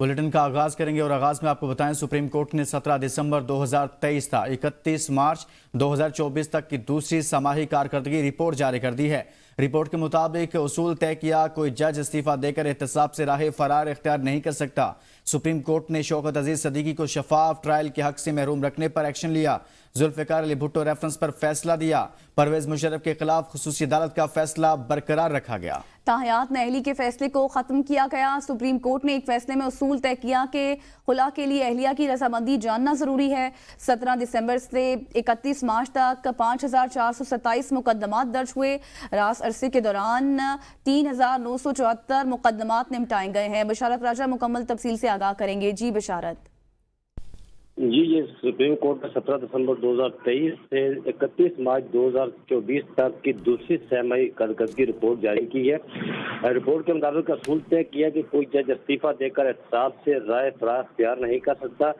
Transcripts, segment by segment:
Bulletin का आगाज करेंगे और आगाज में आपको बताएं सुप्रीम कोर्ट ने 17 दिसंबर 2023 था 31 मार्च 2024 तक की दूसरी समाही कारकर्दगी रिपोर्ट जारी कर दी है। रिपोर्ट के मुताबिक उसूल तय किया, कोई जज इस्तीफा देकर एहतसाब से राह फरार इख्तियार नहीं कर सकता। सुप्रीम कोर्ट ने शौकत अजीज सदीकी को शफाफ ट्रायल के हक से महरूम रखने पर एक्शन लिया। जुल्फिकार अली भुट्टो रेफरेंस पर फैसला दिया। परवेज मुशर्रफ के खिलाफ खुसूसी अदालत का फैसला बरकरार रखा गया। ताहयात अहली के फैसले को खत्म किया गया। सुप्रीम कोर्ट ने एक फैसले में उसूल तय किया कि खुला के लिए अहलिया की रजामंदी जानना जरूरी है। 17 दिसंबर से 31 मार्च तक 5427 मुकदमात दर्ज हुए। रास अरसे के दौरान 3974 मुकदमात निपटाए गए हैं। बशारत राजा मुकम्मल तफसील से आगाह करेंगे। जी बशारत। जी, ये सुप्रीम कोर्ट ने 17 दिसंबर 2023 से 31 मार्च 2024 तक की दूसरी सहमाही कारकर्दगी रिपोर्ट जारी की है। रिपोर्ट के मुताबिक असूल तय किया कि कोई जज इस्तीफा देकर एहतसाब से राय फरार इख्तियार नहीं कर सकता।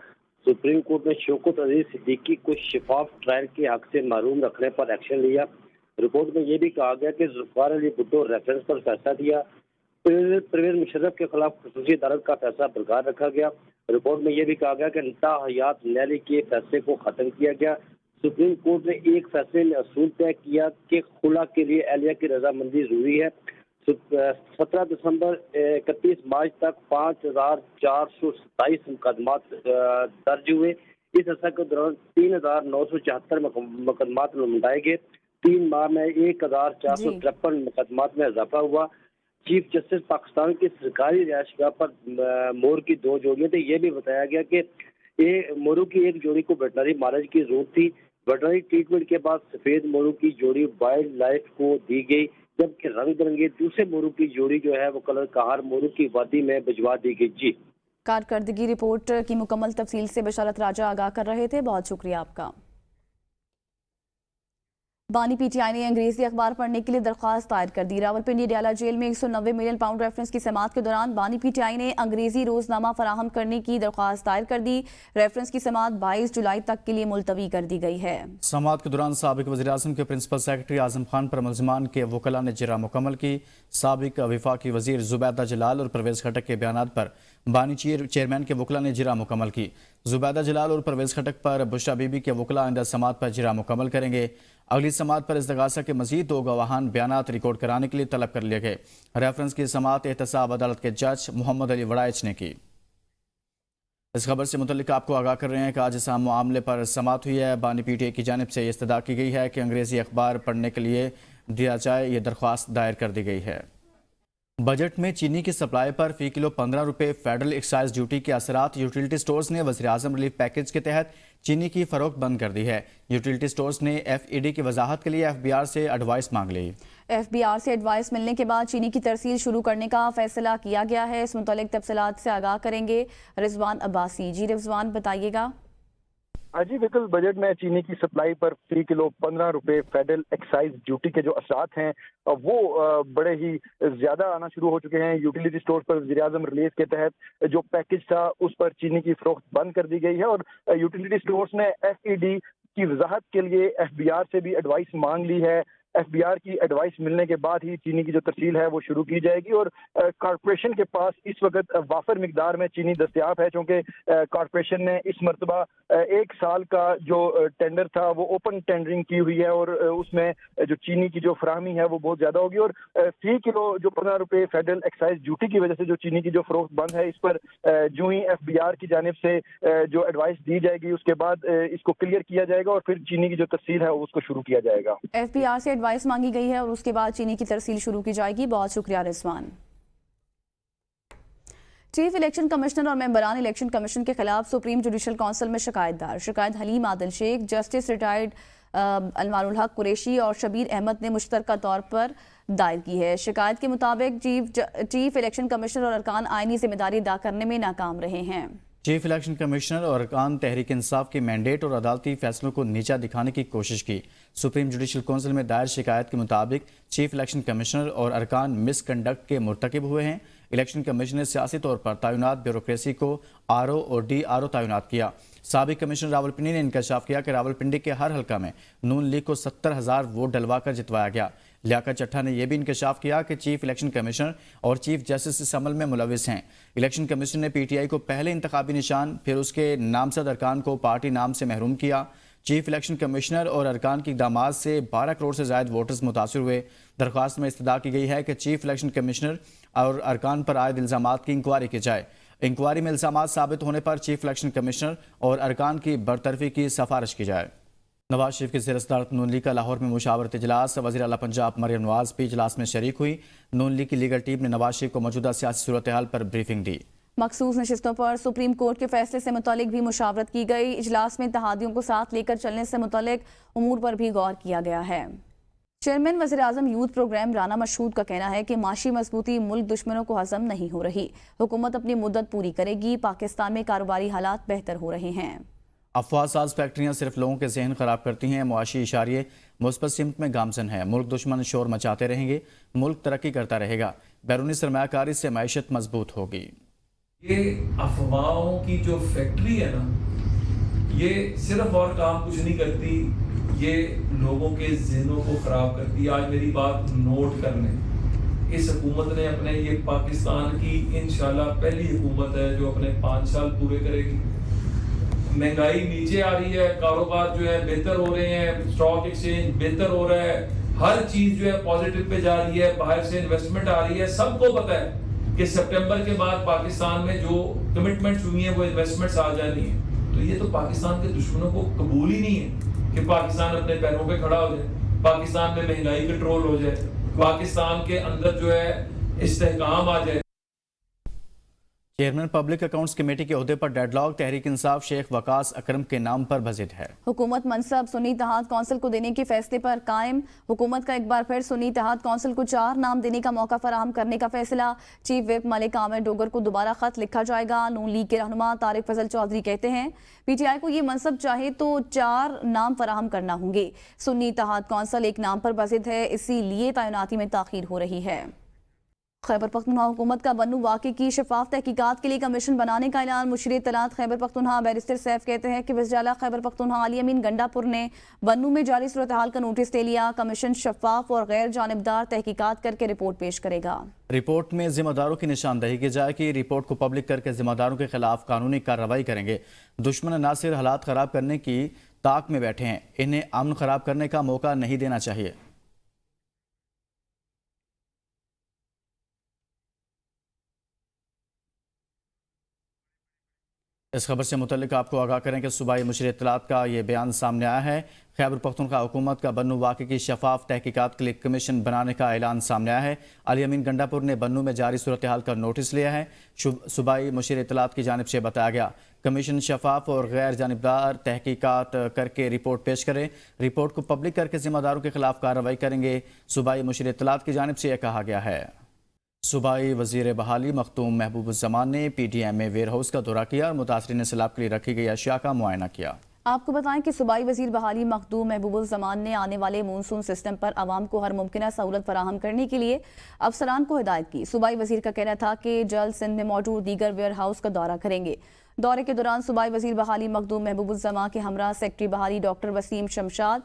सुप्रीम कोर्ट ने शौकत अजीज सिद्दीकी को शफाफ ट्रायल के हक से महरूम रखने पर एक्शन लिया। रिपोर्ट में यह भी कहा गया कि जुल्फिकार अली भुट्टो रेफरेंस पर फैसला दिया। परवेज मुशर्रफ के खिलाफ खुसूसी अदालत का फैसला बरकरार रखा गया। रिपोर्ट में यह भी कहा गया कि ताहयात अहली के फैसले को खत्म किया गया। सुप्रीम कोर्ट ने एक फैसले में असूल तय किया कि खुला के लिए अहलिया की रजामंदी जरूरी है। 17 दिसंबर 31 मार्च तक 5427 मुकदमात दर्ज हुए। इस अर्सा के दौरान 3974 मुकदमात निपटाए गए। 3 माह में 1453 मुकदमात में इजाफा हुआ। चीफ जस्टिस पाकिस्तान की सरकारी रिहायशगाह पर मोर की 2 जोड़ियां थी। ये भी बताया गया कि मोरू की एक जोड़ी को वेटनरी मालिज की जरूरत थी। वेटनरी ट्रीटमेंट के बाद सफेद मोरू की जोड़ी वाइल्ड लाइफ को दी गई, जबकि रंग बिरंगे दूसरे मोरू की जोड़ी जो है वो कलर कहार मोरू की वादी में भिजवा दी गई। जी, कारकर्दगी रिपोर्ट की मुकम्मल तफसील से बशारत राजा आगाह कर रहे थे। बहुत शुक्रिया आपका। बानी पीटीआई ने अंग्रेजी अखबार पढ़ने के लिए दरख्वास्त दायर कर दी। रावलपिंडी डियाला जेल में 190 मिलियन पाउंड रेफरेंस की समाअत के दौरान बानी पीटीआई ने अंग्रेजी रोजनामा फराहम करने की दरख्वास्त दायर कर दी। रेफरेंस की समाअत 22 जुलाई तक के लिए मुलतवी कर दी गई है। समाअत के दौरान साबिक वज़ीर-ए-आज़म के प्रिंसिपल सेक्रेटरी आजम खान पर मुल्ज़िमान के वकला ने जिरा मुकम्मल की। साबिक वफाकी वजीर जुबैदा जलाल और परवेज खटक के बयानात पर बानी चेयरमैन के वकला ने जिरा मुकम्मल की। जुबैदा जलाल और परवेज खटक पर बुशरा बीबी के वकला आइंदा समाअत पर जिरा मुकम्मल करेंगे। अगली समाअत पर इस्तगासा के मजीद 2 गवाहान बयानात रिकॉर्ड कराने के लिए तलब कर लिए गए। रेफरेंस की समाअत एहतसाब अदालत के जज मोहम्मद अली वड़ाइच ने की। इस खबर से मुतल्लिक आपको आगाह कर रहे हैं कि आज इस मामले पर समाअत हुई है। बानी पीटीआई की जानिब से इस्तदा की गई है कि अंग्रेजी अखबार पढ़ने के लिए दिया जाए। ये दरख्वास्त दायर कर दी गई है। बजट में चीनी की सप्लाई पर फी किलो 15 रुपये फेडरल एक्साइज ड्यूटी के असरात। यूटिलिटी स्टोर्स ने वज़ीर-ए-आज़म रिलीफ पैकेज के तहत चीनी की फरोख्त बंद कर दी है। यूटिलिटी स्टोर्स ने FED की वजाहत के लिए FBR से एडवाइस मांग ली। FBR से एडवाइस मिलने के बाद चीनी की तरसील शुरू करने का फैसला किया गया है। इस मुतालिक तफसीलात से आगाह करेंगे रिजवान अब्बासी। जी रिजवान, बताइएगा। जी बिल्कुल, बजट में चीनी की सप्लाई पर फी किलो 15 रुपये फेडरल एक्साइज ड्यूटी के जो असरात हैं वो बड़े ही ज्यादा आना शुरू हो चुके हैं। यूटिलिटी स्टोर पर वज़ीर-ए-आज़म रिलीफ के तहत जो पैकेज था उस पर चीनी की फरोख्त बंद कर दी गई है और यूटिलिटी स्टोर्स ने FED की वजाहत के लिए FBR से भी एडवाइस मांग ली है। FBR की एडवाइस मिलने के बाद ही चीनी की जो तरसील है वो शुरू की जाएगी और कॉरपोरेशन के पास इस वक्त वाफर मिकदार में चीनी दस्तयाब है, क्योंकि कॉरपोरेशन ने इस मरतबा 1 साल का जो टेंडर था वो ओपन टेंडरिंग की हुई है और उसमें जो चीनी की जो फराहमी है वो बहुत ज़्यादा होगी और फी किलो जो 15 रुपये फेडरल एक्साइज ड्यूटी की वजह से जो चीनी की जो फरोख्त बंद है, इस पर जो ही FBR की जानिब से जो एडवाइस दी जाएगी उसके बाद इसको क्लियर किया जाएगा और फिर चीनी की जो तरसील है उसको शुरू किया जाएगा। FBR से एडवाइस मांगी गई है और उसके बाद चीनी की तरसील शुरू की जाएगी। बहुत शुक्रिया रिजवान। चीफ इलेक्शन कमिश्नर और मेंबरान इलेक्शन कमीशन के खिलाफ सुप्रीम जुडिशल काउंसिल में शिकायत हलीम आदिल शेख, जस्टिस रिटायर्ड अलमारुल हक कुरैशी और शबीर अहमद ने मुश्तरका तौर पर दायर की है। शिकायत के मुताबिक चीफ इलेक्शन कमिश्नर और अरकान आईनी जिम्मेदारी अदा करने में नाकाम रहे हैं। चीफ इलेक्शन कमिश्नर और अरकान तहरीक इंसाफ के मैंडेट और अदालती फैसलों को नीचा दिखाने की कोशिश की। सुप्रीम जुडिशल काउंसिल में दायर शिकायत के मुताबिक चीफ इलेक्शन कमिश्नर और अरकान मिसकंडक्ट के मुर्तकिब हुए हैं। इलेक्शन कमीशन ने सियासी तौर पर तैनात ब्यूरोक्रेसी को RO और DRO तैनात किया। साबिक कमिश्नर रावलपिंडी ने इंकशाफ किया कि रावलपिंडी के हर हल्का में नून लीग को 70,000 वोट डलवा कर जितवाया गया, لیاقت چٹھا نے یہ بھی انکشاف کیا کہ چیف الیکشن کمشنر اور چیف جسٹس اس عمل میں ملوث ہیں۔ الیکشن کمیشن نے پی ٹی آئی کو پہلے انتخابی نشان پھر اس کے نامزد ارکان کو پارٹی نام سے محروم کیا۔ چیف الیکشن کمشنر اور ارکان کی اقدامات سے 12 کروڑ سے زائد ووٹرز متاثر ہوئے۔ درخواست میں استدعا کی گئی ہے کہ چیف الیکشن کمشنر اور ارکان پر عائد الزامات کی انکوائری کی جائے۔ انکوائری میں الزامات ثابت ہونے پر چیف الیکشن کمشنر اور ارکان کی برطرفی کی سفارش کی جائے۔ نواز شریف کی زیر صدارت نون لیگ کا لاہور میں مشاورت اجلاس، وزیر اعلیٰ پنجاب مریم نواز بھی اجلاس میں شریک ہوئی۔ نون لیگ کی لیگل ٹیم نے نواز شریف کو موجودہ سیاسی صورتحال پر بریفنگ دی۔ مخصوص نشستوں پر سپریم کورٹ کے فیصلے سے متعلق بھی مشاورت کی گئی۔ اجلاس میں اتحادیوں کو ساتھ لے کر چلنے سے متعلق امور پر بھی غور کیا گیا ہے۔ چیئرمین وزیر اعظم یوتھ پروگرام رانا مشہود کا کہنا ہے کہ معاشی مضبوطی ملک دشمنوں کو ہضم نہیں ہو رہی، حکومت اپنی مدت پوری کرے گی، پاکستان میں کاروباری حالات بہتر ہو رہے ہیں۔ افواہ ساز فیکٹریاں صرف لوگوں کے ذہن خراب کرتی ہیں، معاشی اشاریے مثبت سمت میں گامزن ہے، ملک دشمن شور مچاتے رہیں گے، ملک ترقی کرتا رہے گا، بیرونی سرمایہ کاری سے معیشت مضبوط ہوگی۔ یہ افواہوں کی جو فیکٹری ہے نا، یہ صرف اور کام کچھ نہیں کرتی، یہ لوگوں کے ذہنوں کو خراب کرتی ہے۔ آج میری بات نوٹ کر لیں، اس حکومت نے اپنے یہ پاکستان کی انشاءاللہ پہلی حکومت ہے جو اپنے 5 سال پورے کرے گی۔ مہنگائی نیچے آ رہی ہے، کاروبار جو ہے بہتر ہو رہے ہیں، اسٹاک ایکسچینج بہتر ہو رہا ہے، ہر چیز جو ہے پازیٹیو پہ جا رہی ہے، باہر سے انویسٹمنٹ آ رہی ہے۔ سب کو پتہ ہے کہ سپٹمبر کے بعد پاکستان میں جو کمٹمنٹس ہوئی ہیں وہ انویسٹمنٹس آ جانی ہیں۔ تو یہ تو پاکستان کے دشمنوں کو قبول ہی نہیں ہے کہ پاکستان اپنے پیروں پہ کھڑا ہو جائے، پاکستان میں مہنگائی کنٹرول ہو جائے، پاکستان کے اندر جو ہے استحکام آ جائے۔ چیئرمین پبلک اکاؤنٹس کمیٹی کے عہدے پر ڈیڈ لاک، تحریک انصاف شیخ وقاص اکرم کے نام پر بضد ہے۔ حکومت منصب سنی اتحاد کونسل کو دینے کے فیصلے پر قائم، حکومت کا ایک بار پھر سنی اتحاد کونسل کو 4 نام دینے کا موقع فراہم کرنے کا فیصلہ۔ چیف وپ ملک عامر ڈوگر کو دوبارہ خط لکھا جائے گا۔ نون لیگ کے رہنما طارق فضل چودھری کہتے ہیں پی ٹی آئی کو یہ منصب چاہے تو 4 نام فراہم کرنا ہوں گے۔ سنی اتحاد کونسل ایک نام پر بضد ہے، اسی لیے تعیناتی میں تاخیر ہو رہی ہے۔ خیبر پختونخوا حکومت کا بنو واقعے کی شفاف تحقیقات کے لیے کمیشن بنانے کا اعلان۔ مشیر اطلاعات خیبر پختونخوا بیرسٹر سیف کہتے ہیں کہ وزیر اعلیٰ خیبر پختونخوا علی امین گنڈا پور نے بنو میں جاری صورتحال کا نوٹس لے لیا۔ کمیشن شفاف اور غیر جانبدار تحقیقات کر کے رپورٹ پیش کرے گا۔ رپورٹ میں ذمہ داروں کی نشاندہی کی جائے گی، رپورٹ کو پبلک کر کے ذمہ داروں کے خلاف قانونی کارروائی کریں گے۔ دشمن نہ صرف حالات خراب کرنے کی طاق میں بیٹھے ہیں، انہیں امن خراب کرنے کا موقع نہیں دینا چاہیے۔ اس خبر سے متعلق آپ کو آگاہ کریں کہ صوبائی مشیر اطلاعات کا یہ بیان سامنے آیا ہے۔ خیبر پختونخوا حکومت کا بنو واقعے کی شفاف تحقیقات کے لیے کمیشن بنانے کا اعلان سامنے آیا ہے۔ علی امین گنڈا پور نے بنو میں جاری صورتحال کا نوٹس لیا ہے۔ صوبائی مشیر اطلاعات کی جانب سے بتایا گیا کمیشن شفاف اور غیر جانبدار تحقیقات کر کے رپورٹ پیش کرے، رپورٹ کو پبلک کر کے ذمہ داروں کے خلاف کارروائی کریں گے۔ صوبائی مشیر اطلاعات کی جانب سے یہ کہا گیا ہے۔ صوبائی وزیر بحالی مختوم محبوب الزمان نے پی ٹی ایم میں ویئر ہاؤس کا دورہ کیا اور متاثرین سیلاب کے لیے رکھی گئی اشیاء کا معائنہ کیا۔ آپ کو بتائیں کہ صوبائی وزیر بحالی مخدوم محبوب الزمان نے آنے والے مونسون سسٹم پر عوام کو ہر ممکنہ سہولت فراہم کرنے کے لیے افسران کو ہدایت کی۔ صوبائی وزیر کا کہنا تھا کہ جلد سندھ میں موجود دیگر ویئر ہاؤس کا دورہ کریں گے۔ دورے کے دوران صوبائی وزیر بحالی مخدوم محبوب الزمان کے ہمراہ سیکرٹری بحالی doctor Waseem Shamshad,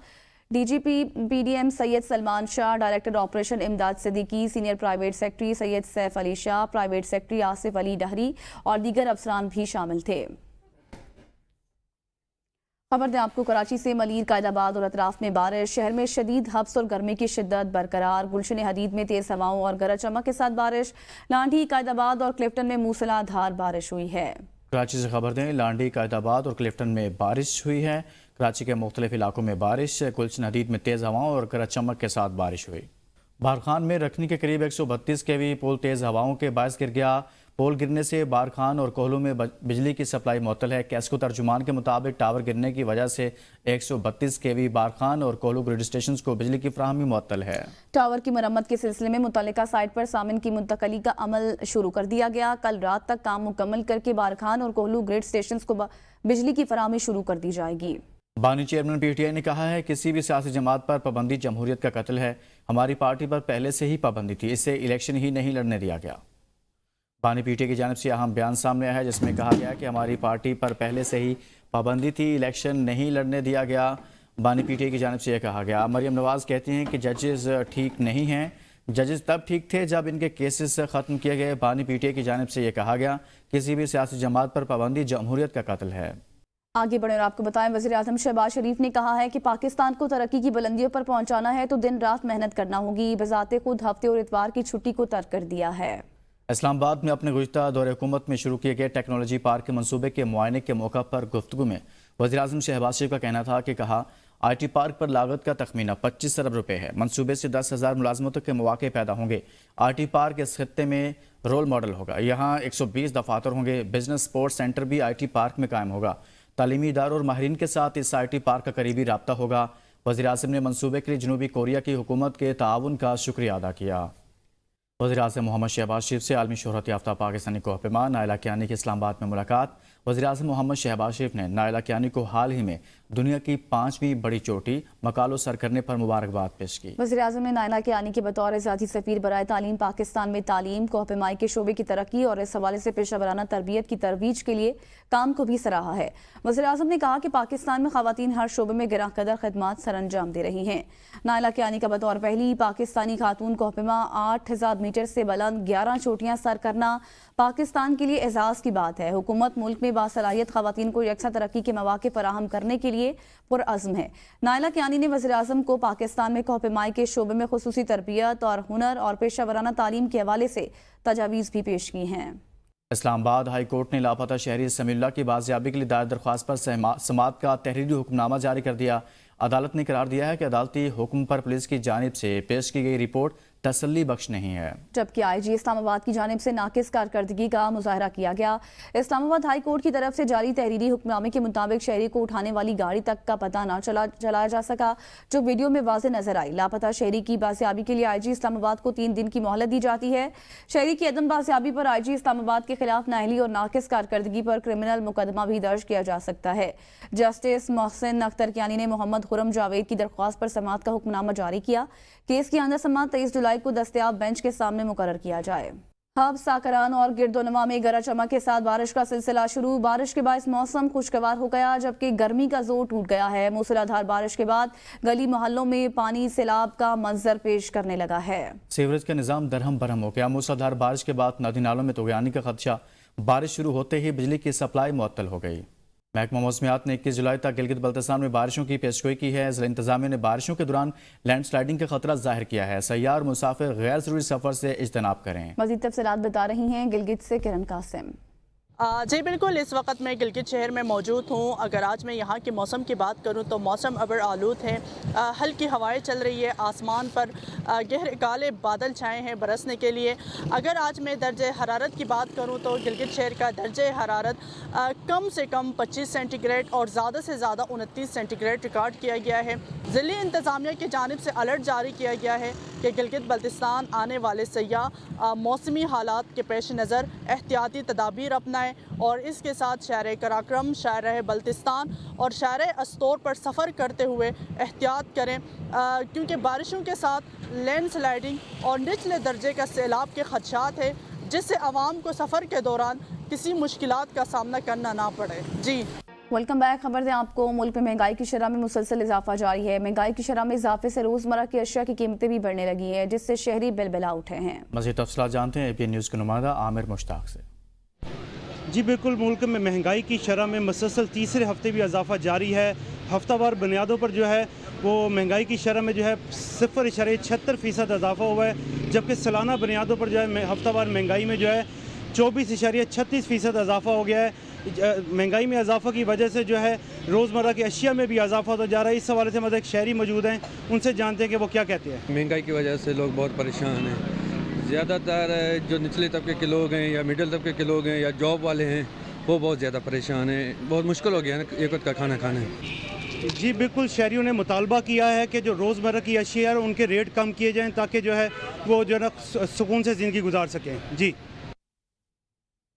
D G P P D M Syed Salman Shah, director operation Imdad Siddiqui, senior private secretary Syed Saif Ali Shah, private secretary Asif Ali Dahri اور دیگر افسران بھی شامل تھے۔ خبر دیں آپ کو کراچی سے ملیر قائد آباد اور اطراف میں بارش، شہر میں شدید ہبس اور گرمی کی شدت برقرار، گلشن حدید میں تیز ہواؤں اور گرج چمک کے ساتھ بارش، لانڈھی قائد آباد اور کلفٹن میں موسلا دھار بارش ہوئی ہے۔ کراچی سے خبر دیں لانڈھی قائد آباد اور کلفٹن میں بارش ہوئی ہے، کراچی کے مختلف علاقوں میں بارش، گلشن حدید میں تیز ہواؤں اور گرج چمک کے ساتھ بارش ہوئی۔ بارخان میں رکھنی کے قریب 132 kV پول تیز ہواؤں کے باعث گر گیا، پول گرنے سے بارخان اور کوہلو میں بجلی کی سپلائی معطل ہے۔ کیسکو ترجمان کے مطابق ٹاور گرنے کی وجہ سے 132 kV بارخان اور کوہلو گریڈ اسٹیشنز کو بجلی کی فراہمی معطل ہے۔ ٹاور کی مرمت کے سلسلے میں متعلقہ سائٹ پر سامن کی منتقلی کا عمل شروع کر دیا گیا۔ کل رات تک کام مکمل کر کے بارخان اور کوہلو گریڈ اسٹیشنز کو بجلی کی فراہمی شروع کر دی جائے گی۔ بانی چیئرمین پی ٹی آئی نے کہا ہے کسی بھی سیاسی جماعت پر پابندی جمہوریت کا قتل ہے، ہماری پارٹی پر پہلے سے ہی پابندی تھی، اس سے الیکشن ہی نہیں لڑنے دیا گیا۔ بانی پی ٹی آئی کی جانب سے اہم بیان سامنے آیا ہے جس میں کہا گیا کہ ہماری پارٹی پر پہلے سے ہی پابندی تھی، الیکشن نہیں لڑنے دیا گیا۔ बानी पीटीआई की जानिब से यह कहा गया। मरियम नवाज कहती हैं कि जजेस ठीक नहीं हैं, जजेस तब ठीक थे जब इनके केसेस ख़त्म किए गए। बानी पीटीआई की जानिब से यह कहा गया किसी भी सियासी जमात पर पाबंदी जमहूरियत का कत्ल है। आगे बढ़े और आपको बताएं, वज़ीर आज़म शहबाज शरीफ ने कहा है कि पाकिस्तान को तरक्की की बुलंदियों पर पहुंचाना है तो दिन रात मेहनत करना होगी। बज़ाते खुद हफ्ते और इतवार की छुट्टी को तर्क कर दिया है। इस्लामाबाद में अपने गुज़िश्ता दौरे हुकूमत में शुरू किए गए टेक्नोलॉजी पार्क के मंसूबे के मुआयने के मौका पर गुफ्तगू में वज़ीर आज़म शहबाज शरीफ का कहना था कि IT पार्क पर लागत का तखमीना 25 अरब रुपए है। मंसूबे से 10,000 मुलाजमतों के मौके पैदा होंगे। IT पार्क इस खत्ते में रोल मॉडल होगा। यहाँ 120 दफातर होंगे। बिजनेस स्पोर्ट्स सेंटर भी IT पार्क में कायम होगा। तालीमी इदारों और माहिरीन के साथ इस IT पार्क का करीबी राब्ता होगा। वज़ीर आज़म ने मंसूबे के लिए जनूबी कोरिया की हुकूमत के ताउन का शुक्रिया अदा किया। वज़ीर आज़म मोहम्मद शहबाज शरीफ से आलमी शोहरत याफ्ता पाकिस्तानी कोहपेमा नाइला कियानी की इस्लामाबाद में मुलाकात। वज़ीर आज़म मोहम्मद शहबाज शरीफ ने नाइला कियानी को हाल ही में दुनिया की 5वीं बड़ी चोटी मकालो सर करने पर मुबारकबाद पेश की। वज़ीर आज़म ने नाइला कियानी के बतौर ज़ाती सफ़ीर बराए तालीम पाकिस्तान में तालीम कोहपेमाई के शोबे की तरक्की और इस हवाले से पेशा वराना तरबियत की तरवीज के लिए काम को भी सराहा है। वज़ीर आज़म ने कहा कि पाकिस्तान में ख़वातीन हर शोबे में गिरां कदर खदमात सर अंजाम दे रही हैं। नाइला कियानी का बतौर पहली पाकिस्तानी खातून कोहपेमा 8,000 मीटर से बुलंद 11 चोटियाँ सर करना पाकिस्तान के लिए एजाज़ की बात है। हुकूमत मुल्क में बासलाहियत ख़वातीन को यकसा तरक्की के मौके फराहम करने के लिए पुरअज़्म है। नाइला कियानी ने वज़ीर आज़म को पाकिस्तान में कोहपेमाई के शोबे में खुसूसी तरबियत और हुनर और पेशा वराना तालीम के हवाले से तजावीज़ भी पेश की हैं। इस्लामाबाद हाई कोर्ट ने लापता शहरी समीउल्लाह की बाजियाबी के लिए दायर दरख्वास्त पर समाअत का तहरीरी हुक्मनामा जारी कर दिया। अदालत ने करार दिया है कि अदालती हुक्म पर पुलिस की जानिब से पेश की गई रिपोर्ट तसल्ली बख्श नहीं है, जबकि IG इस्लामाबाद की जानिब से नाकिस कारकर्दगी का मुजाहरा किया गया। इस्लामाबाद हाई कोर्ट की तरफ से जारी तहरीरी हुक्मनामे के मुताबिक शहरी को उठाने वाली गाड़ी तक का पता न चलाया जा सका, जो वीडियो में वाज़े नजर आई। लापता शहरी की बाजियाबी के लिए IG इस्लामाबाद को 3 दिन की मोहलत दी जाती है। शहरी की अदम बाजियाबी पर IG इस्लामाबाद के खिलाफ नाअहली और नाकिस कारकर्दगी पर क्रिमिनल मुकदमा भी दर्ज किया जा सकता है। जस्टिस मोहसिन अख्तर कियानी ने मोहम्मद खुरम जावेद की दरख्वास्त पर समाअत का हुक्मनामा जारी किया। केस की आइंदा समाअत 23 जुलाई को दस्तयाब बेंच के सामने मुकर्रर किया जाए। हब साकरान और गिरदोनवा में गरज चमक के साथ बारिश का सिलसिला शुरू। बारिश के बाद मौसम खुशगवार हो गया, जबकि गर्मी का जोर टूट गया है। मूसलाधार बारिश के बाद गली मोहल्लों में पानी सैलाब का मंजर पेश करने लगा है। सीवरेज का निज़ाम दरहम बरहम हो गया। मूसलाधार बारिश के बाद नदी नालों में तुगयानी का खदशा। बारिश शुरू होते ही बिजली की सप्लाई मुअत्तल हो गई। महकमा मौसमियात ने 21 जुलाई तक गिलगित बल्तिस्तान में बारिशों की पेशगोई की है। ज़िला इंतज़ामिया ने बारिशों के दौरान लैंड स्लाइडिंग का खतरा जाहिर किया है। सयाह और मुसाफिर गैर ज़रूरी सफ़र से इज्तनाब करें। मज़ीद तफसीलात बता रही हैं गिलगित से किरण कासिम। जी बिल्कुल, इस वक्त मैं गिलगित शहर में मौजूद हूँ। अगर आज मैं यहाँ के मौसम की बात करूँ तो मौसम अबर आलूद है। हल्की हवाएं चल रही है। आसमान पर गहरे काले बादल छाए हैं बरसने के लिए। अगर आज मैं दर्जे हरारत की बात करूँ तो गिलगित शहर का दर्जे हरारत कम से कम 25 सेंटीग्रेड और ज़्यादा से ज़्यादा 29 सेंटीग्रेड रिकॉर्ड किया गया है। ज़िले इंतज़ामिया की जानिब से अलर्ट जारी किया गया है कि गिलगित बल्तिस्तान आने वाले सयाह मौसमी हालात के पेश नज़र एहतियाती तदाबीर अपनाएं और इसके साथ शहर कराक्रम, शहर बल्तिस्तान और शहर अस्तोर पर सफ़र करते हुए एहतियात करें, क्योंकि बारिशों के साथ लैंड स्लाइडिंग और निचले दर्जे का सैलाब के खदशात है, जिससे आवाम को सफ़र के दौरान किसी मुश्किलात का सामना करना ना पड़े। जी वेलकम बैक। खबर दें आपको, मुल्क में महंगाई की शरह में मुसलसल इजाफा जारी है। महंगाई की शरह में इजाफे से रोजमर्रा की अशिया की कीमतें भी बढ़ने लगी हैं, जिससे शहरी बिलबिला उठे हैं। मज़ीद तफसीलात जानते हैं APN न्यूज़ के नुमाइंदा आमिर मुश्ताक से। जी बिल्कुल, मुल्क में महंगाई की शरह में मुसलसल तीसरे हफ्ते भी इजाफा जारी है। हफ्तावार बुनियादों पर जो है वो महंगाई की शरह में जो है 0.76% इजाफा हुआ है, जबकि सालाना बुनियादों पर जो है हफ्तावार महंगाई में जो है 24.36% इजाफा हो गया है। महंगाई में इजाफा की वजह से जो है रोज़मर्रा की अशिया में भी इजाफा होता जा रहा है। इस हवाले से मतलब एक शहरी मौजूद हैं, उनसे जानते हैं कि वो क्या कहते हैं। महंगाई की वजह से लोग बहुत परेशान हैं। ज़्यादातर जो निचले तबके के लोग हैं या मिडिल तबके के लोग हैं या जॉब वाले हैं, वो बहुत ज़्यादा परेशाान हैं। बहुत मुश्किल हो गया है एक वक्त का खाना खाना। जी बिल्कुल, शहरियों ने मुतालबा किया है कि जो रोज़मर्रा की अशिया है उनके रेट कम किए जाएँ, ताकि जो है वो जो है ना सुकून से ज़िंदगी गुजार सकें। जी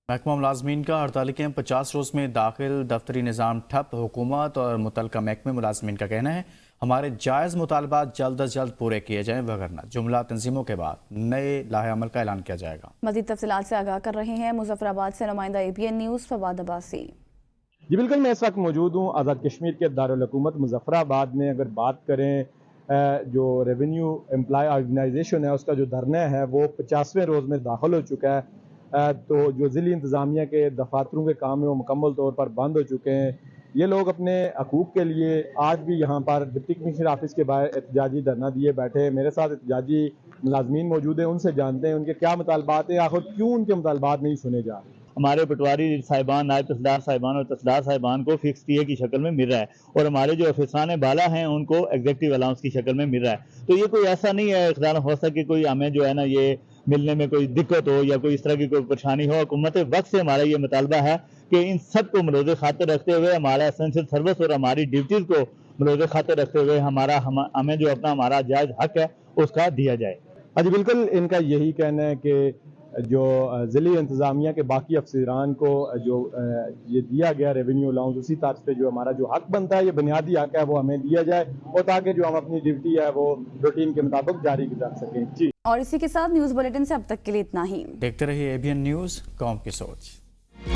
महकमा मुलाजमीन का हड़ताली कैंप 50 रोज़ में दाखिल, दफ्तरी निज़ाम ठप। हुकूमत और मुतलका महकमे मुलाजमीन का कहना है हमारे जायज़ मुतालबात जल्द अज जल्द पूरे किए जाएँ, वगरना जुमला तंजीमों के बाद नए लाहे अमल का ऐलान किया जाएगा। मज़ीद तफसीलात से आगाह कर रहे हैं मुजफ्फराबाद से नुमाइंदा APN न्यूज़ फवाद अब्बासी। جی بالکل، میں اس وقت موجود ہوں آزاد کشمیر کے دارالحکومت مظفرآباد میں. اگر بات کریں جو ریونیو امپلائی آرگنائزیشن ہے اس کا جو دھرنا ہے وہ 50ویں روز میں داخل ہو چکا ہے. تو جو ضلعی انتظامیہ کے دفاتروں کے کام ہیں وہ مکمل طور پر بند ہو چکے ہیں. یہ لوگ اپنے حقوق کے لیے آج بھی یہاں پر ڈپٹی کمشنر آفس کے باہر احتجاجی دھرنا دیے بیٹھے ہیں. میرے ساتھ احتجاجی ملازمین موجود ہیں، ان سے جانتے ہیں ان کے کیا مطالبات ہیں، آخر کیوں ان کے مطالبات نہیں سنے جا رہے. ہمارے پٹواری صاحبان، نائب تحصیلدار صاحبان اور تحصیلدار صاحبان کو فکس ٹی اے کی شکل میں مل رہا ہے اور ہمارے جو افسران بالا ہیں ان کو ایگزیکٹو الاؤنس کی شکل میں مل رہا ہے. تو یہ کوئی ایسا نہیں ہے اقدار ہو سکتا کہ کوئی ہمیں جو ہے نا یہ ملنے میں کوئی دقت ہو یا کوئی اس طرح کی کوئی پریشانی ہو. حکومت وقت سے ہمارا یہ مطالبہ ہے کہ ان سب کو ملوز خاطر رکھتے ہوئے ہمارا اسینشل سروس اور ہماری ڈیوٹیز کو ملوز خاطر رکھتے ہوئے ہمیں جو اپنا ہمارا جائز حق ہے اس کا دیا جائے. جی بالکل، ان کا یہی کہنا ہے کہ جو ضلعی انتظامیہ کے باقی افسران کو جو یہ دیا گیا ریونیو الاؤنس اسی طرز پہ جو ہمارا جو حق بنتا ہے، یہ بنیادی حق ہے، وہ ہمیں دیا جائے اور تاکہ جو ہم اپنی ڈیوٹی ہے وہ روٹین کے مطابق جاری کر سکیں. جی اور اسی کے ساتھ نیوز بلیٹن سے اب تک کے لیے اتنا ہی. دیکھتے رہیے ABN نیوز، قوم کی سوچ.